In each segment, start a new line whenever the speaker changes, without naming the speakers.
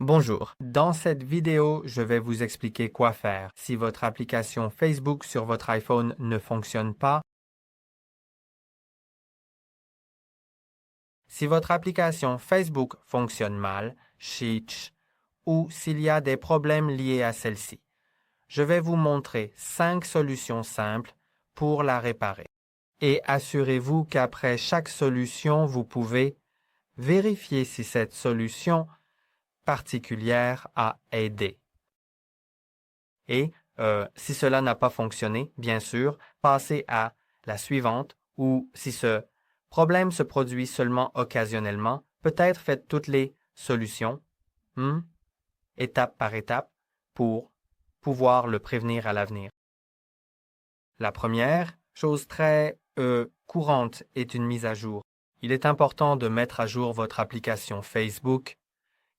Bonjour, dans cette vidéo, je vais vous expliquer quoi faire si votre application Facebook sur votre iPhone ne fonctionne pas, si votre application Facebook fonctionne mal, Sheets, ou s'il y a des problèmes liés à celle-ci. Je vais vous montrer 5 solutions simples pour la réparer. Et assurez-vous qu'après chaque solution, vous pouvez vérifier si cette solution particulière a aidé. Et si cela n'a pas fonctionné, bien sûr, passez à la suivante ou si ce problème se produit seulement occasionnellement, peut-être faites toutes les solutions, étape par étape, pour pouvoir le prévenir à l'avenir. La première, chose très courante, est une mise à jour. Il est important de mettre à jour votre application Facebook,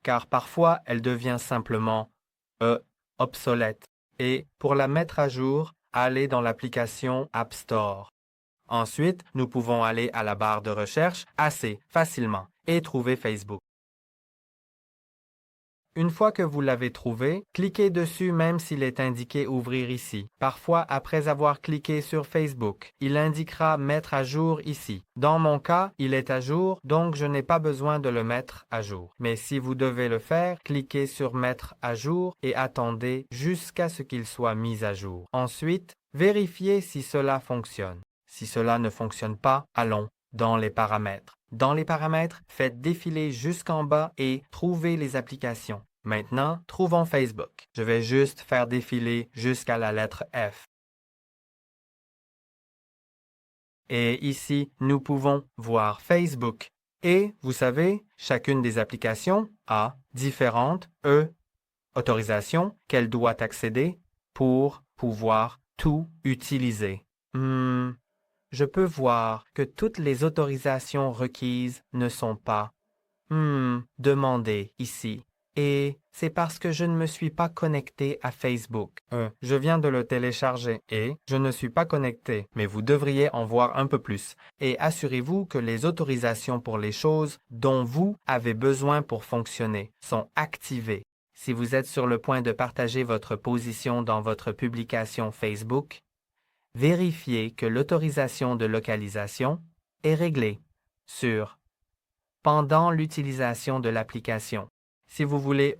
car parfois elle devient simplement obsolète. Et pour la mettre à jour, allez dans l'application App Store. Ensuite, nous pouvons aller à la barre de recherche assez facilement et trouver Facebook. Une fois que vous l'avez trouvé, cliquez dessus même s'il est indiqué Ouvrir ici. Parfois, après avoir cliqué sur Facebook, il indiquera Mettre à jour ici. Dans mon cas, il est à jour, donc je n'ai pas besoin de le mettre à jour. Mais si vous devez le faire, cliquez sur Mettre à jour et attendez jusqu'à ce qu'il soit mis à jour. Ensuite, vérifiez si cela fonctionne. Si cela ne fonctionne pas, allons dans les paramètres. Dans les paramètres, faites défiler jusqu'en bas et trouvez les applications. Maintenant, trouvons Facebook. Je vais juste faire défiler jusqu'à la lettre F. Et ici, nous pouvons voir Facebook. Et, vous savez, chacune des applications a différentes autorisations qu'elle doit accéder pour pouvoir tout utiliser. Je peux voir que toutes les autorisations requises ne sont pas demandées ici. Et c'est parce que je ne me suis pas connecté à Facebook. Je viens de le télécharger et je ne suis pas connecté, mais vous devriez en voir un peu plus. Et assurez-vous que les autorisations pour les choses dont vous avez besoin pour fonctionner sont activées. Si vous êtes sur le point de partager votre position dans votre publication Facebook, vérifiez que l'autorisation de localisation est réglée pendant l'utilisation de l'application. Si vous voulez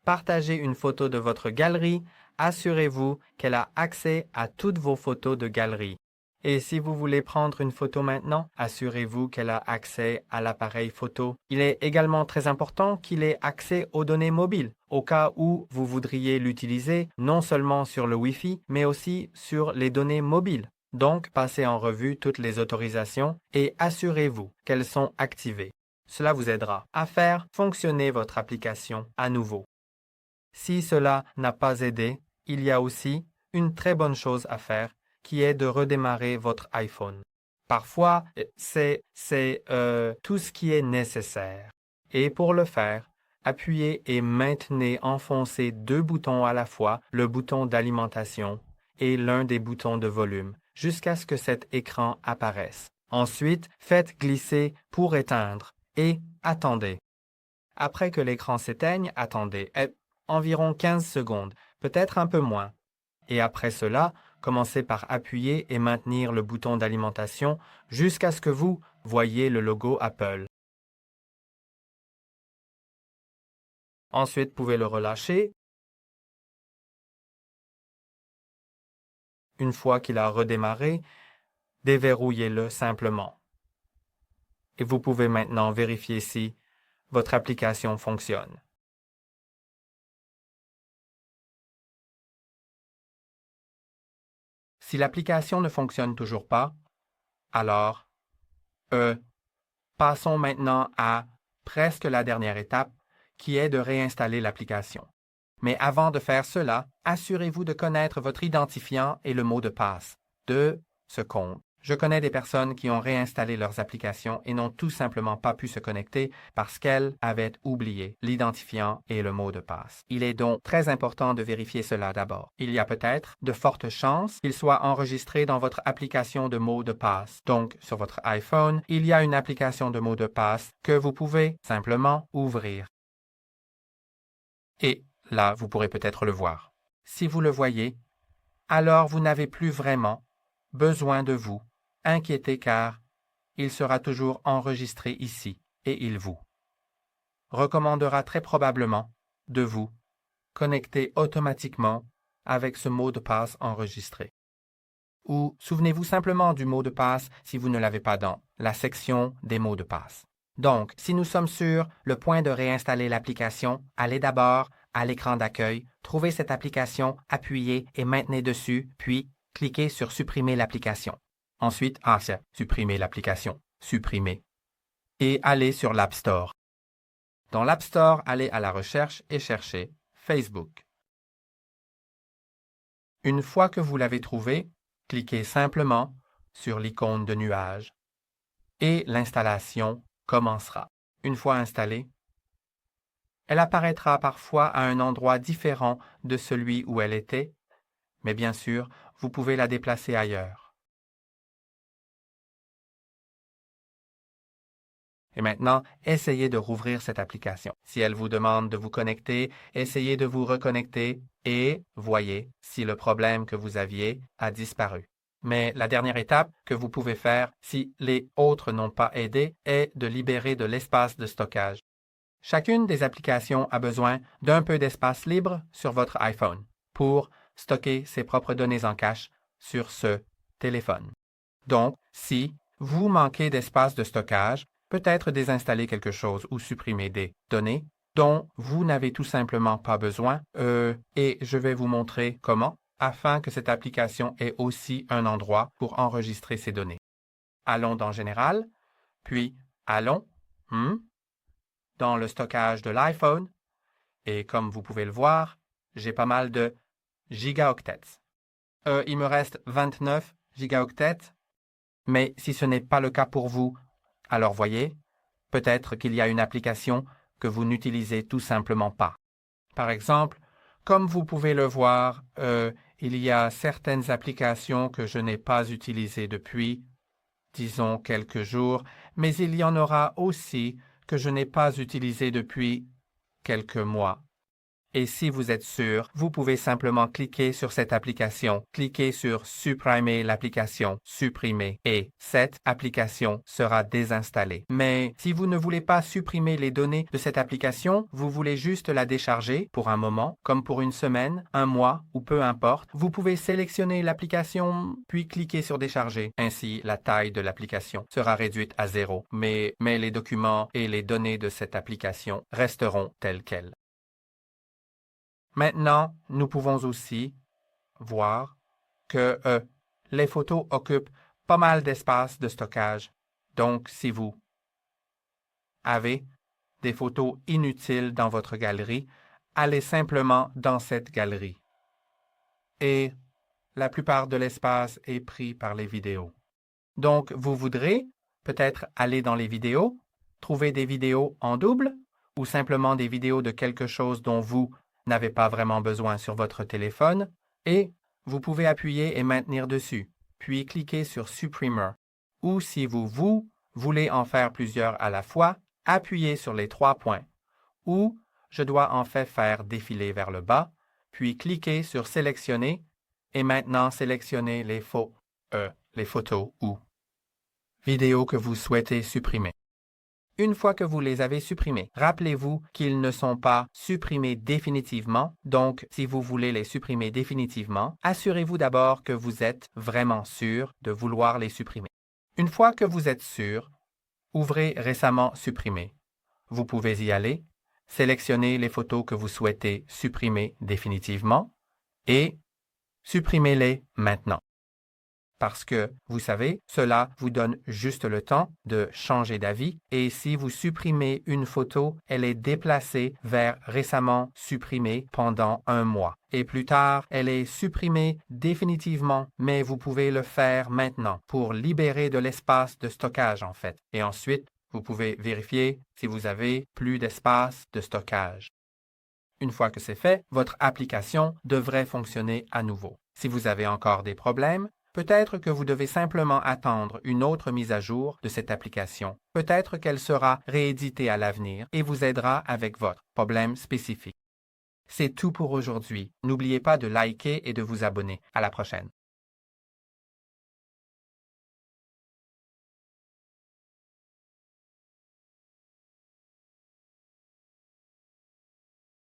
partager une photo de votre galerie, assurez-vous qu'elle a accès à toutes vos photos de galerie. Et si vous voulez prendre une photo maintenant, assurez-vous qu'elle a accès à l'appareil photo. Il est également très important qu'il ait accès aux données mobiles, au cas où vous voudriez l'utiliser non seulement sur le Wi-Fi, mais aussi sur les données mobiles. Donc, passez en revue toutes les autorisations et assurez-vous qu'elles sont activées. Cela vous aidera à faire fonctionner votre application à nouveau. Si cela n'a pas aidé, il y a aussi une très bonne chose à faire qui est de redémarrer votre iPhone. Parfois, c'est tout ce qui est nécessaire. Et pour le faire, appuyez et maintenez enfoncés 2 boutons à la fois, le bouton d'alimentation et l'un des boutons de volume, jusqu'à ce que cet écran apparaisse. Ensuite, faites glisser pour éteindre et attendez. Après que l'écran s'éteigne, attendez environ 15 secondes, peut-être un peu moins. Et après cela, commencez par appuyer et maintenir le bouton d'alimentation jusqu'à ce que vous voyez le logo Apple. Ensuite, vous pouvez le relâcher. Une fois qu'il a redémarré, déverrouillez-le simplement. Et vous pouvez maintenant vérifier si votre application fonctionne. Si l'application ne fonctionne toujours pas, alors passons maintenant à presque la dernière étape, qui est de réinstaller l'application. Mais avant de faire cela, assurez-vous de connaître votre identifiant et le mot de passe de ce compte. Je connais des personnes qui ont réinstallé leurs applications et n'ont tout simplement pas pu se connecter parce qu'elles avaient oublié l'identifiant et le mot de passe. Il est donc très important de vérifier cela d'abord. Il y a peut-être de fortes chances qu'il soit enregistré dans votre application de mot de passe. Donc, sur votre iPhone, il y a une application de mot de passe que vous pouvez simplement ouvrir. là, vous pourrez peut-être le voir. Si vous le voyez, alors vous n'avez plus vraiment besoin de vous inquiéter car il sera toujours enregistré ici et il vous recommandera très probablement de vous connecter automatiquement avec ce mot de passe enregistré. Ou souvenez-vous simplement du mot de passe si vous ne l'avez pas dans la section des mots de passe. Donc, si nous sommes sur le point de réinstaller l'application, allez d'abord à l'écran d'accueil, trouvez cette application, appuyez et maintenez dessus, puis cliquez sur Supprimer l'application. Ensuite, c'est Supprimer l'application, Supprimer. Et allez sur l'App Store. Dans l'App Store, allez à la recherche et cherchez Facebook. Une fois que vous l'avez trouvé, cliquez simplement sur l'icône de nuage et l'installation commencera. Une fois installée, elle apparaîtra parfois à un endroit différent de celui où elle était, mais bien sûr, vous pouvez la déplacer ailleurs. Et maintenant, essayez de rouvrir cette application. Si elle vous demande de vous connecter, essayez de vous reconnecter et voyez si le problème que vous aviez a disparu. Mais la dernière étape que vous pouvez faire si les autres n'ont pas aidé est de libérer de l'espace de stockage. Chacune des applications a besoin d'un peu d'espace libre sur votre iPhone pour stocker ses propres données en cache sur ce téléphone. Donc, si vous manquez d'espace de stockage, peut-être désinstaller quelque chose ou supprimer des données dont vous n'avez tout simplement pas besoin, et je vais vous montrer comment, afin que cette application ait aussi un endroit pour enregistrer ces données. Allons dans Général, puis allons dans le stockage de l'iPhone, et comme vous pouvez le voir, j'ai pas mal de gigaoctets. Il me reste 29 gigaoctets, mais si ce n'est pas le cas pour vous, alors voyez, peut-être qu'il y a une application que vous n'utilisez tout simplement pas. Par exemple, comme vous pouvez le voir, il y a certaines applications que je n'ai pas utilisées depuis, disons, quelques jours, mais il y en aura aussi que je n'ai pas utilisées depuis quelques mois. Et si vous êtes sûr, vous pouvez simplement cliquer sur cette application, cliquer sur Supprimer l'application, supprimer, et cette application sera désinstallée. Mais si vous ne voulez pas supprimer les données de cette application, vous voulez juste la décharger pour un moment, comme pour une semaine, un mois ou peu importe, vous pouvez sélectionner l'application puis cliquer sur Décharger. Ainsi, la taille de l'application sera réduite à 0, mais les documents et les données de cette application resteront telles quelles. Maintenant, nous pouvons aussi voir que les photos occupent pas mal d'espace de stockage. Donc, si vous avez des photos inutiles dans votre galerie, allez simplement dans cette galerie. Et la plupart de l'espace est pris par les vidéos. Donc, vous voudrez peut-être aller dans les vidéos, trouver des vidéos en double ou simplement des vidéos de quelque chose dont vous n'avez pas vraiment besoin sur votre téléphone et vous pouvez appuyer et maintenir dessus, puis cliquer sur Supprimer. Ou si vous voulez en faire plusieurs à la fois, appuyez sur les 3 points. Ou je dois en fait faire défiler vers le bas, puis cliquer sur Sélectionner et maintenant sélectionner les photos ou vidéos que vous souhaitez supprimer. Une fois que vous les avez supprimés, rappelez-vous qu'ils ne sont pas supprimés définitivement, donc si vous voulez les supprimer définitivement, assurez-vous d'abord que vous êtes vraiment sûr de vouloir les supprimer. Une fois que vous êtes sûr, ouvrez Récemment supprimé. Vous pouvez y aller, sélectionnez les photos que vous souhaitez supprimer définitivement et supprimez-les maintenant. Parce que, vous savez, cela vous donne juste le temps de changer d'avis et si vous supprimez une photo, elle est déplacée vers Récemment supprimé pendant 1 mois. Et plus tard, elle est supprimée définitivement, mais vous pouvez le faire maintenant pour libérer de l'espace de stockage en fait. Et ensuite, vous pouvez vérifier si vous avez plus d'espace de stockage. Une fois que c'est fait, votre application devrait fonctionner à nouveau. Si vous avez encore des problèmes, peut-être que vous devez simplement attendre une autre mise à jour de cette application. Peut-être qu'elle sera rééditée à l'avenir et vous aidera avec votre problème spécifique. C'est tout pour aujourd'hui. N'oubliez pas de liker et de vous abonner. À la prochaine.